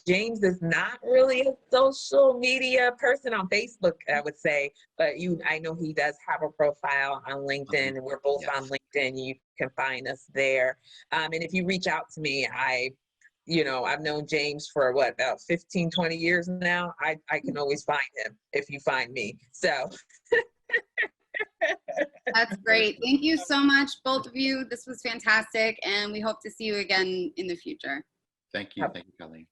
James is not really a social media person on Facebook, I would say, but I know he does have a profile on LinkedIn, and we're both on LinkedIn. You can find us there. And if you reach out to me, I've known James for about 15, 20 years now. I can always find him if you find me. So. That's great. Thank you so much, both of you. This was fantastic, and we hope to see you again in the future. Thank you. Thank you, Colleen.